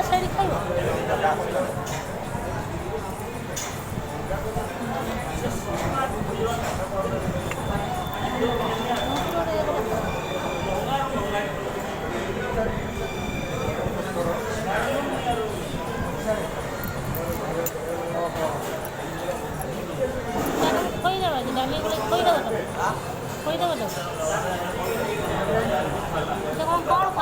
Side ଖାଇବ। ଖୋଇଦେବା କି ଡାଲି ଗୁଳି ଖୋଇଦେବ ତାକୁ ଖୋଇଦେବ ତାକୁ ସେ କ'ଣ ଖାଉ